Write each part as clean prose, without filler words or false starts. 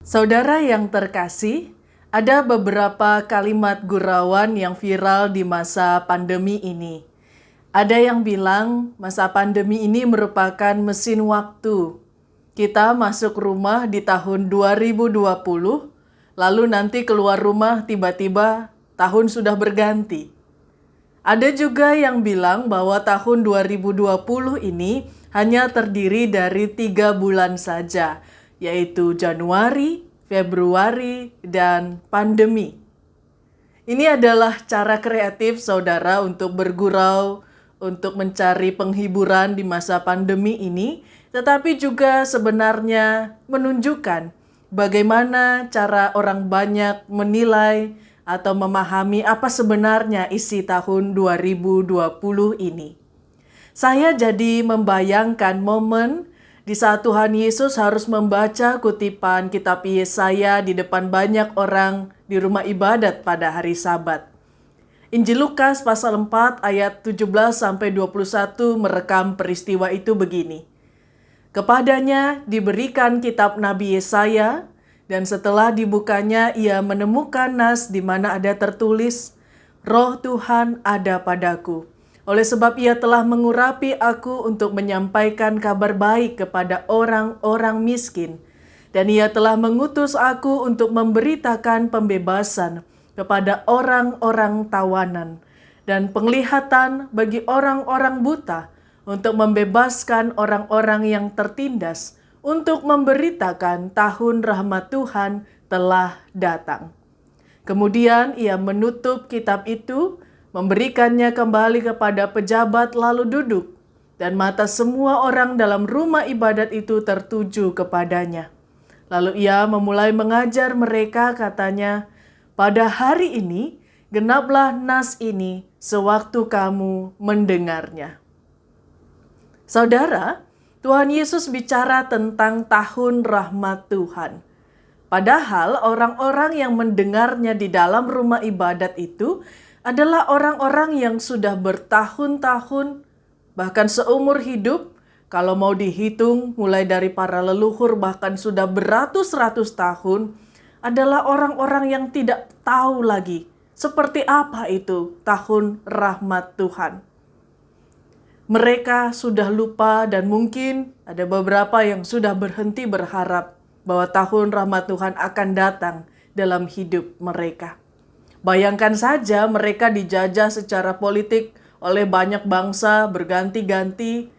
Saudara yang terkasih, ada beberapa kalimat gurauan yang viral di masa pandemi ini. Ada yang bilang masa pandemi ini merupakan mesin waktu. Kita masuk rumah di tahun 2020, lalu nanti keluar rumah tiba-tiba tahun sudah berganti. Ada juga yang bilang bahwa tahun 2020 ini hanya terdiri dari 3 bulan saja, yaitu Januari, Februari, dan pandemi. Ini adalah cara kreatif saudara untuk bergurau, untuk mencari penghiburan di masa pandemi ini, tetapi juga sebenarnya menunjukkan bagaimana cara orang banyak menilai atau memahami apa sebenarnya isi tahun 2020 ini. Saya jadi membayangkan momen di saat Tuhan Yesus harus membaca kutipan kitab Yesaya di depan banyak orang di rumah ibadat pada hari Sabat. Injil Lukas pasal 4 ayat 17-21 merekam peristiwa itu begini. Kepadanya diberikan kitab Nabi Yesaya, dan setelah dibukanya ia menemukan nas di mana ada tertulis, Roh Tuhan ada padaku. Oleh sebab ia telah mengurapi aku untuk menyampaikan kabar baik kepada orang-orang miskin. Dan ia telah mengutus aku untuk memberitakan pembebasan kepada orang-orang tawanan. Dan penglihatan bagi orang-orang buta, untuk membebaskan orang-orang yang tertindas, untuk memberitakan tahun rahmat Tuhan telah datang. Kemudian ia menutup kitab itu, memberikannya kembali kepada pejabat lalu duduk, dan mata semua orang dalam rumah ibadat itu tertuju kepadanya. Lalu ia memulai mengajar mereka, katanya, pada hari ini genaplah nas ini sewaktu kamu mendengarnya. Saudara, Tuhan Yesus bicara tentang tahun rahmat Tuhan. Padahal orang-orang yang mendengarnya di dalam rumah ibadat itu adalah orang-orang yang sudah bertahun-tahun, bahkan seumur hidup, kalau mau dihitung mulai dari para leluhur bahkan sudah beratus-ratus tahun, adalah orang-orang yang tidak tahu lagi seperti apa itu tahun rahmat Tuhan. Mereka sudah lupa dan mungkin ada beberapa yang sudah berhenti berharap bahwa tahun rahmat Tuhan akan datang dalam hidup mereka. Bayangkan saja mereka dijajah secara politik oleh banyak bangsa berganti-ganti.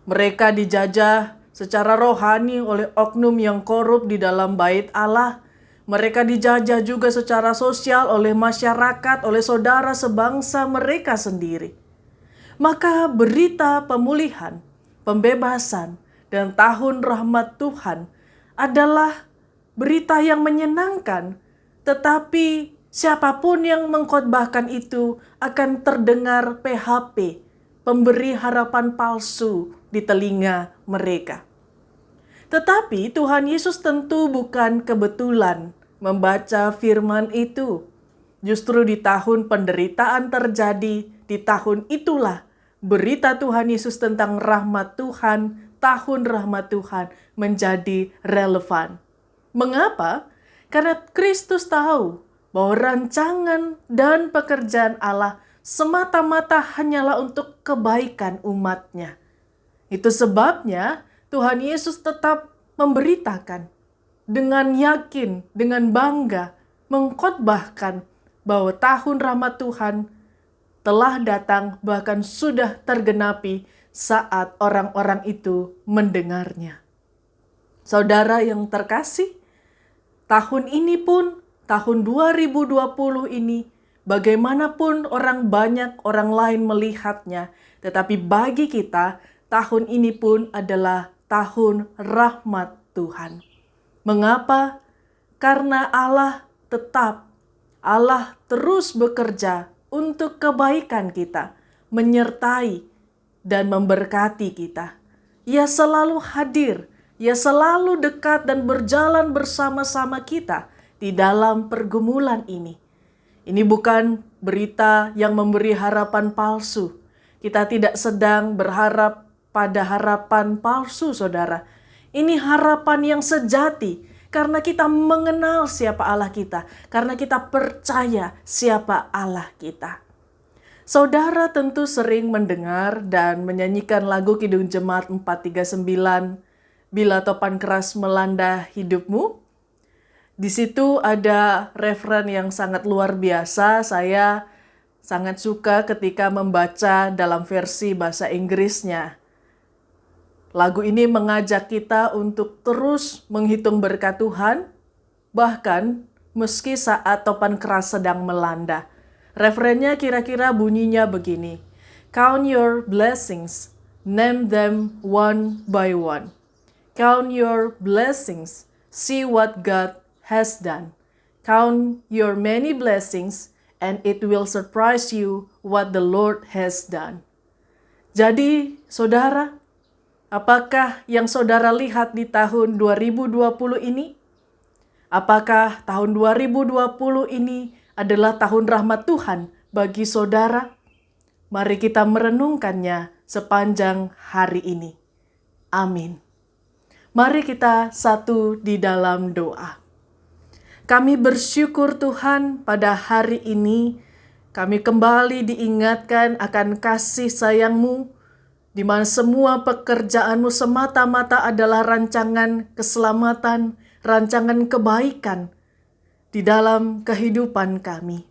Mereka dijajah secara rohani oleh oknum yang korup di dalam bait Allah. Mereka dijajah juga secara sosial oleh masyarakat, oleh saudara sebangsa mereka sendiri. Maka berita pemulihan, pembebasan, dan tahun rahmat Tuhan adalah berita yang menyenangkan. Tetapi siapapun yang mengkhotbahkan itu akan terdengar PHP, pemberi harapan palsu di telinga mereka. Tetapi Tuhan Yesus tentu bukan kebetulan membaca firman itu. Justru di tahun penderitaan terjadi, di tahun itulah berita Tuhan Yesus tentang rahmat Tuhan, tahun rahmat Tuhan menjadi relevan. Mengapa? Karena Kristus tahu bahwa rancangan dan pekerjaan Allah semata-mata hanyalah untuk kebaikan umatnya. Itu sebabnya Tuhan Yesus tetap memberitakan dengan yakin, dengan bangga, mengkhotbahkan bahwa tahun rahmat Tuhan telah datang, bahkan sudah tergenapi saat orang-orang itu mendengarnya. Saudara yang terkasih, tahun ini pun, tahun 2020 ini, bagaimanapun banyak orang lain melihatnya, tetapi bagi kita, tahun ini pun adalah tahun rahmat Tuhan. Mengapa? Karena Allah terus bekerja untuk kebaikan kita, menyertai dan memberkati kita. Ia selalu hadir, ia selalu dekat dan berjalan bersama-sama kita di dalam pergumulan ini. Ini bukan berita yang memberi harapan palsu. Kita tidak sedang berharap pada harapan palsu, saudara. Ini harapan yang sejati Karena kita mengenal siapa Allah kita. Karena kita percaya siapa Allah kita. Saudara tentu sering mendengar dan menyanyikan lagu Kidung Jemaat 439, Bila Topan Keras Melanda Hidupmu. Di situ ada referen yang sangat luar biasa. Saya sangat suka ketika membaca dalam versi bahasa Inggrisnya. Lagu ini mengajak kita untuk terus menghitung berkat Tuhan, bahkan meski saat topan keras sedang melanda. Referennya kira-kira bunyinya begini. Count your blessings, name them one by one. Count your blessings, see what God has done. Count your many blessings, and it will surprise you what the Lord has done. Jadi, saudara, apakah yang saudara lihat di tahun 2020 ini? Apakah tahun 2020 ini adalah tahun rahmat Tuhan bagi saudara? Mari kita merenungkannya sepanjang hari ini. Amin. Mari kita satu di dalam doa. Kami bersyukur Tuhan pada hari ini kami kembali diingatkan akan kasih sayang-Mu, di mana semua pekerjaan-Mu semata-mata adalah rancangan keselamatan, rancangan kebaikan di dalam kehidupan kami.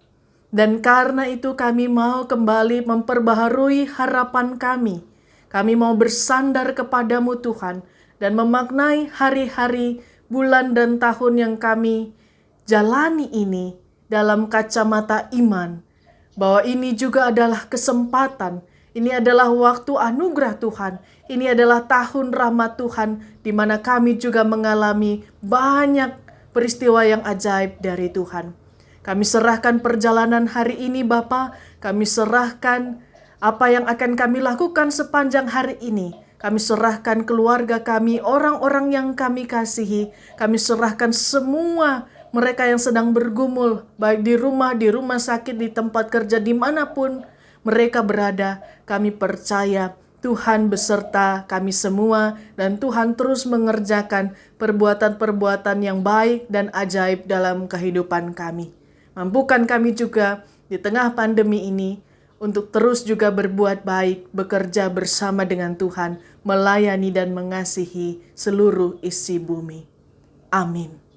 Dan karena itu kami mau kembali memperbaharui harapan kami. Kami mau bersandar kepadamu Tuhan dan memaknai hari-hari, bulan dan tahun yang kami jalani ini dalam kacamata iman. Bahwa ini juga adalah kesempatan, ini adalah waktu anugerah Tuhan, ini adalah tahun rahmat Tuhan, di mana kami juga mengalami banyak peristiwa yang ajaib dari Tuhan. Kami serahkan perjalanan hari ini Bapa, kami serahkan apa yang akan kami lakukan sepanjang hari ini. Kami serahkan keluarga kami, orang-orang yang kami kasihi, kami serahkan semua mereka yang sedang bergumul, baik di rumah sakit, di tempat kerja, dimanapun mereka berada. Kami percaya Tuhan beserta kami semua dan Tuhan terus mengerjakan perbuatan-perbuatan yang baik dan ajaib dalam kehidupan kami. Mampukan kami juga di tengah pandemi ini untuk terus juga berbuat baik, bekerja bersama dengan Tuhan, melayani dan mengasihi seluruh isi bumi. Amin.